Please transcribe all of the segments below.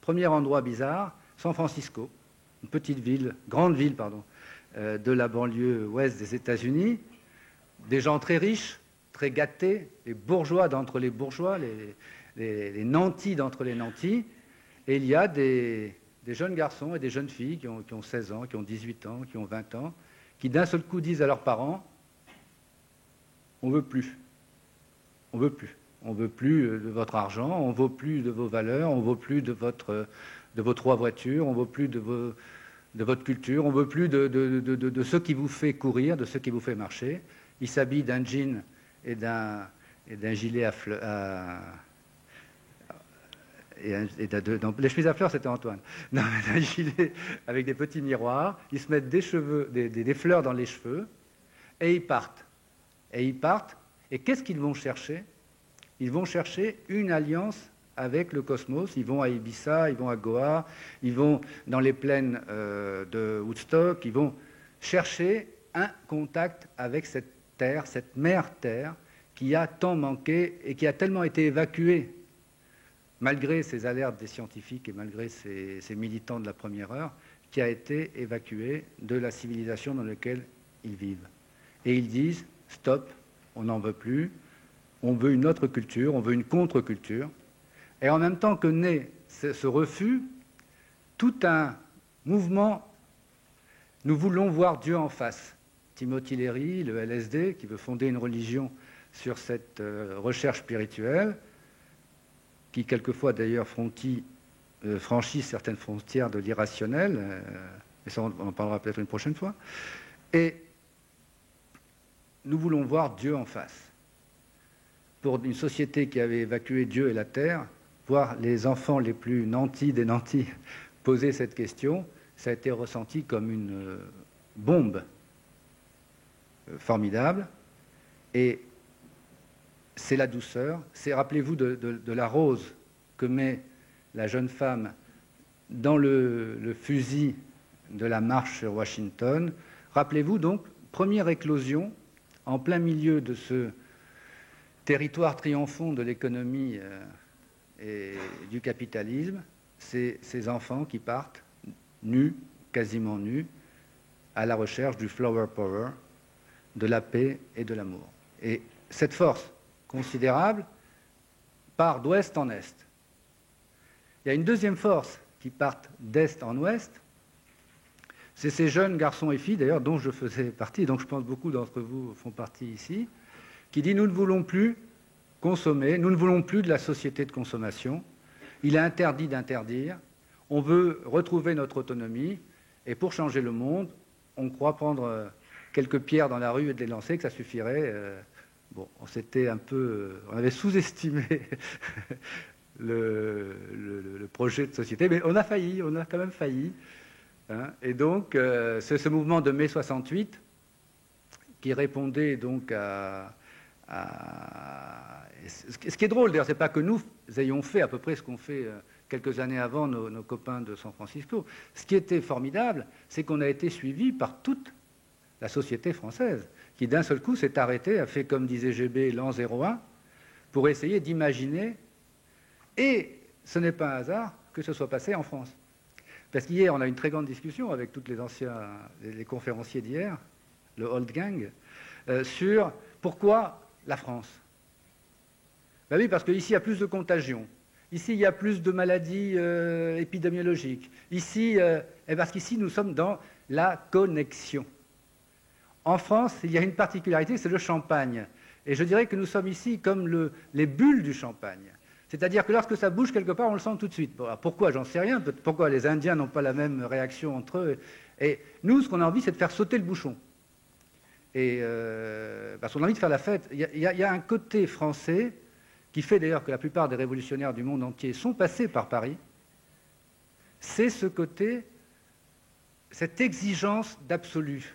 Premier endroit bizarre, San Francisco, une petite ville, grande ville, pardon, de la banlieue ouest des États-Unis. Des gens très riches, très gâtés, les bourgeois d'entre les bourgeois, les nantis d'entre les nantis. Et il y a des jeunes garçons et des jeunes filles qui ont 16 ans, qui ont 18 ans, qui ont 20 ans, qui d'un seul coup disent à leurs parents « on ne veut plus, on ne veut plus. On ne veut plus de votre argent, on ne veut plus de vos valeurs, on ne veut plus de vos 3 voitures, on ne veut plus de votre culture, on ne veut plus de ce qui vous fait courir, de ce qui vous fait marcher. » Il s'habille d'un jean et d'un gilet à fleurs. Les chemises à fleurs, c'était Antoine. Non, mais un gilet avec des petits miroirs. Ils se mettent des fleurs dans les cheveux et ils partent. Et qu'est-ce qu'ils vont chercher? Ils vont chercher une alliance avec le cosmos. Ils vont à Ibiza, ils vont à Goa, ils vont dans les plaines de Woodstock. Ils vont chercher un contact avec cette terre, cette mère terre, qui a tant manqué et qui a tellement été évacuée, malgré ces alertes des scientifiques et malgré ces militants de la première heure, qui a été évacuée de la civilisation dans laquelle ils vivent. Et ils disent, stop, on n'en veut plus, on veut une autre culture, on veut une contre-culture. Et en même temps que naît ce refus, tout un mouvement, nous voulons voir Dieu en face. Timothy Leary, le LSD, qui veut fonder une religion sur cette recherche spirituelle, qui quelquefois d'ailleurs franchit certaines frontières de l'irrationnel, et ça on en parlera peut-être une prochaine fois, et nous voulons voir Dieu en face. Pour une société qui avait évacué Dieu et la terre, voir les enfants les plus nantis des nantis poser cette question, ça a été ressenti comme une bombe formidable, et c'est la douceur, c'est, rappelez-vous de la rose que met la jeune femme dans le fusil de la marche sur Washington. Rappelez-vous donc, première éclosion, en plein milieu de ce territoire triomphant de l'économie et du capitalisme, c'est ces enfants qui partent nus, quasiment nus, à la recherche du flower power, de la paix et de l'amour. Et cette force considérable part d'ouest en est. Il y a une deuxième force qui part d'est en ouest, c'est ces jeunes garçons et filles, d'ailleurs, dont je faisais partie, donc je pense beaucoup d'entre vous font partie ici, qui dit « nous ne voulons plus consommer, nous ne voulons plus de la société de consommation, il est interdit d'interdire, on veut retrouver notre autonomie, et pour changer le monde, on croit prendre quelques pierres dans la rue et de les lancer, que ça suffirait. » Bon, on avait sous-estimé le projet de société, mais on a quand même failli. Hein, et donc, c'est ce mouvement de mai 68 qui répondait donc ce qui est drôle, d'ailleurs, c'est pas que nous ayons fait à peu près ce qu'ont fait quelques années avant nos copains de San Francisco. Ce qui était formidable, c'est qu'on a été suivis par toute la société française, qui d'un seul coup s'est arrêtée, a fait comme disait GB l'an 01, pour essayer d'imaginer, et ce n'est pas un hasard que ce soit passé en France. Parce qu'hier, on a eu une très grande discussion avec tous les conférenciers d'hier, le Old Gang, sur pourquoi la France. Ben oui, parce qu'ici, il y a plus de contagion. Ici, il y a plus de maladies épidémiologiques. Ici, parce qu'ici, nous sommes dans la connexion. En France, il y a une particularité, c'est le champagne. Et je dirais que nous sommes ici comme les bulles du champagne. C'est-à-dire que lorsque ça bouge quelque part, on le sent tout de suite. Bon, pourquoi? J'en sais rien. Pourquoi les Indiens n'ont pas la même réaction entre eux? Et nous, ce qu'on a envie, c'est de faire sauter le bouchon. Et parce qu'on a envie de faire la fête. Il y a un côté français qui fait d'ailleurs que la plupart des révolutionnaires du monde entier sont passés par Paris. C'est ce côté, cette exigence d'absolu.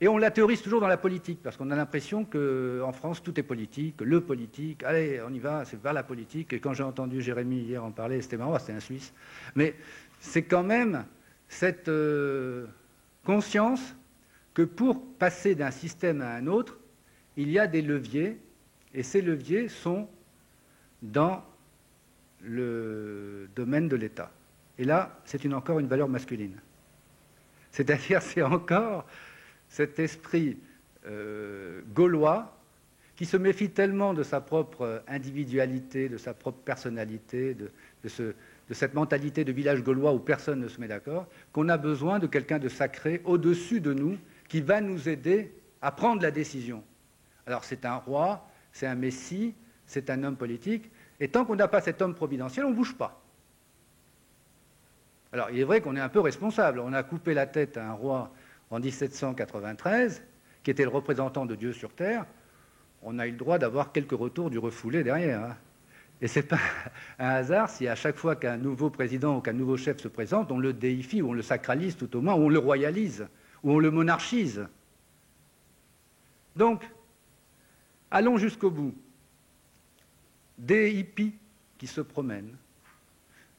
Et on la théorise toujours dans la politique, parce qu'on a l'impression qu'en France, tout est politique, le politique, allez, on y va, c'est vers la politique. Et quand j'ai entendu Jérémy hier en parler, c'était marrant, c'était un Suisse. Mais c'est quand même cette conscience que pour passer d'un système à un autre, il y a des leviers, et ces leviers sont dans le domaine de l'État. Et là, c'est encore une valeur masculine. C'est-à-dire, c'est encore cet esprit gaulois qui se méfie tellement de sa propre individualité, de sa propre personnalité, de cette mentalité de village gaulois où personne ne se met d'accord, qu'on a besoin de quelqu'un de sacré au-dessus de nous qui va nous aider à prendre la décision. Alors c'est un roi, c'est un messie, c'est un homme politique, et tant qu'on n'a pas cet homme providentiel, on ne bouge pas. Alors il est vrai qu'on est un peu responsable. On a coupé la tête à un roi en 1793, qui était le représentant de Dieu sur terre. On a eu le droit d'avoir quelques retours du refoulé derrière. Hein. Et ce n'est pas un hasard si à chaque fois qu'un nouveau président ou qu'un nouveau chef se présente, on le déifie, ou on le sacralise tout au moins, ou on le royalise, ou on le monarchise. Donc, allons jusqu'au bout. Des hippies qui se promènent,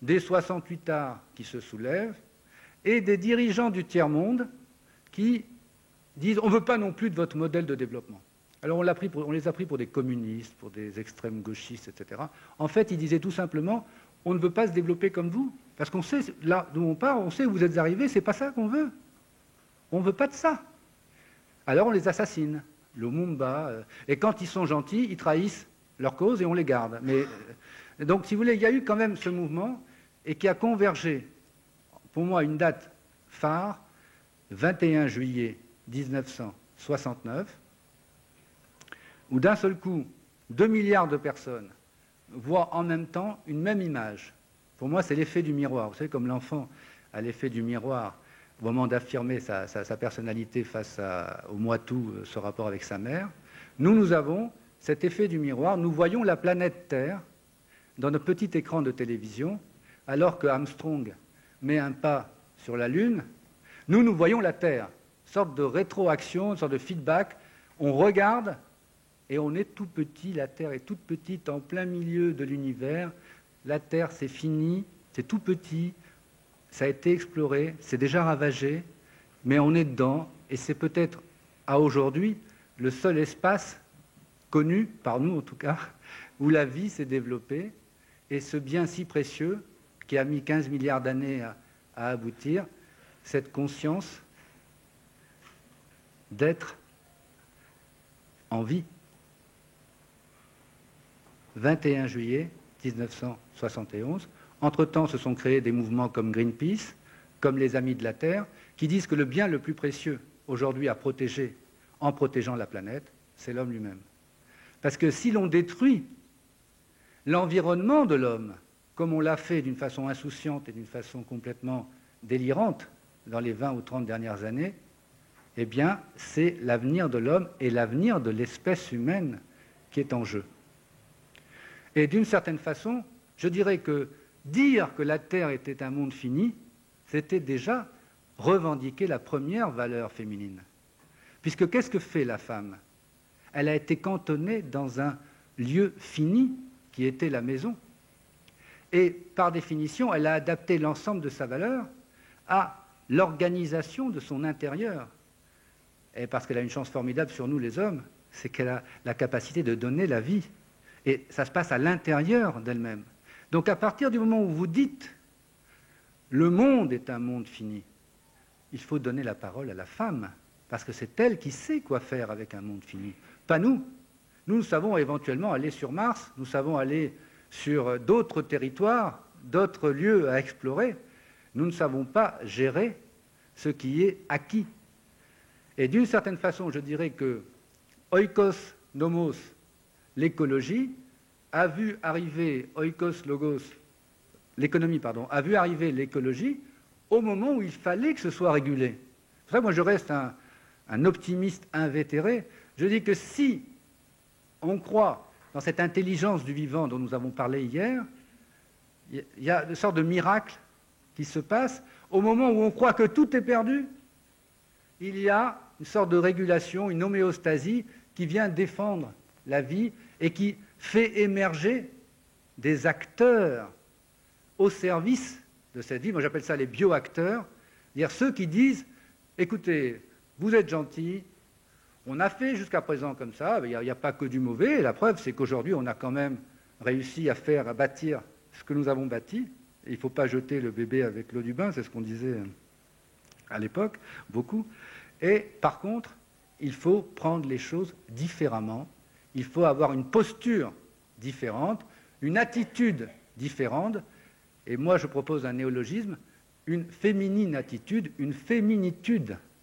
des 68ards qui se soulèvent, et des dirigeants du tiers-monde qui disent « on ne veut pas non plus de votre modèle de développement ». Alors on les a pris pour des communistes, pour des extrêmes gauchistes, etc. En fait, ils disaient tout simplement « on ne veut pas se développer comme vous, parce qu'on sait, là d'où on part, on sait où vous êtes arrivés, c'est pas ça qu'on veut. On ne veut pas de ça. » Alors on les assassine, Lumumba, et quand ils sont gentils, ils trahissent leur cause et on les garde. Mais, donc, si vous voulez, il y a eu quand même ce mouvement et qui a convergé, pour moi, une date phare, 21 juillet 1969, où d'un seul coup, 2 milliards de personnes voient en même temps une même image. Pour moi, c'est l'effet du miroir. Vous savez, comme l'enfant a l'effet du miroir au moment d'affirmer sa personnalité face au moi-tout, ce rapport avec sa mère, nous avons cet effet du miroir. Nous voyons la planète Terre dans notre petit écran de télévision, alors que Armstrong met un pas sur la Lune, nous voyons la Terre, une sorte de rétroaction, une sorte de feedback. On regarde et on est tout petit, la Terre est toute petite en plein milieu de l'univers. La Terre, c'est fini, c'est tout petit, ça a été exploré, c'est déjà ravagé, mais on est dedans, et c'est peut-être, à aujourd'hui, le seul espace connu, par nous en tout cas, où la vie s'est développée, et ce bien si précieux, qui a mis 15 milliards d'années à aboutir, cette conscience d'être en vie. 21 juillet 1971. Entre-temps, se sont créés des mouvements comme Greenpeace, comme les Amis de la Terre, qui disent que le bien le plus précieux aujourd'hui à protéger, en protégeant la planète, c'est l'homme lui-même. Parce que si l'on détruit l'environnement de l'homme, comme on l'a fait d'une façon insouciante et d'une façon complètement délirante dans les 20 ou 30 dernières années, eh bien, c'est l'avenir de l'homme et l'avenir de l'espèce humaine qui est en jeu. Et d'une certaine façon, je dirais que dire que la Terre était un monde fini, c'était déjà revendiquer la première valeur féminine. Puisque qu'est-ce que fait la femme? Elle a été cantonnée dans un lieu fini qui était la maison. Et par définition, elle a adapté l'ensemble de sa valeur à l'organisation de son intérieur. Et parce qu'elle a une chance formidable sur nous les hommes, c'est qu'elle a la capacité de donner la vie. Et ça se passe à l'intérieur d'elle-même. Donc à partir du moment où vous dites « le monde est un monde fini », il faut donner la parole à la femme, parce que c'est elle qui sait quoi faire avec un monde fini. Pas nous. Nous savons éventuellement aller sur Mars, nous savons aller sur d'autres territoires, d'autres lieux à explorer. Nous ne savons pas gérer ce qui est acquis. Et d'une certaine façon, je dirais que oikos nomos, l'écologie, a vu arriver oikos logos, l'économie, pardon, a vu arriver l'écologie au moment où il fallait que ce soit régulé. C'est pour ça que moi je reste un optimiste invétéré. Je dis que si on croit dans cette intelligence du vivant dont nous avons parlé hier, il y a une sorte de miracle qui se passe. Au moment où on croit que tout est perdu, il y a une sorte de régulation, une homéostasie qui vient défendre la vie et qui fait émerger des acteurs au service de cette vie. Moi, j'appelle ça les bioacteurs, c'est-à-dire ceux qui disent « Écoutez, vous êtes gentils, on a fait jusqu'à présent comme ça, il n'y a pas que du mauvais, et la preuve, c'est qu'aujourd'hui, on a quand même réussi à bâtir ce que nous avons bâti. Et il ne faut pas jeter le bébé avec l'eau du bain, c'est ce qu'on disait à l'époque, beaucoup. Et par contre, il faut prendre les choses différemment. Il faut avoir une posture différente, une attitude différente. Et moi, je propose un néologisme, une féminine attitude, une féminitude